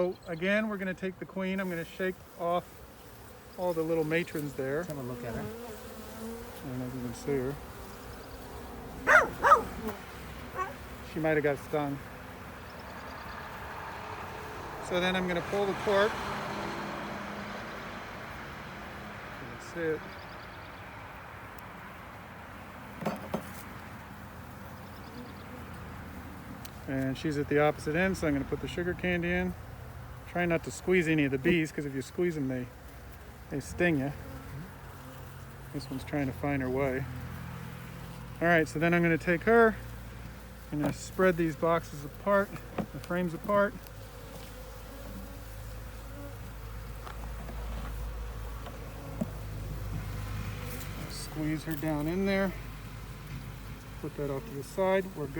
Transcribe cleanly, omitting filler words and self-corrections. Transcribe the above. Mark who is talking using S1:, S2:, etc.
S1: So again, we're going to take the queen. I'm going to shake off all the little matrons there.
S2: Let's have a look at her.
S1: I don't know if you can see her. She might have got stung. So then I'm going to pull the cork. That's it. And she's at the opposite end, so I'm going to put the sugar candy in. Try not to squeeze any of the bees, because if you squeeze them, they sting you. This one's trying to find her way. All right, so then I'm going to take her. I'm going to spread these boxes apart, the frames apart. Squeeze her down in there. Put that off to the side. We're good.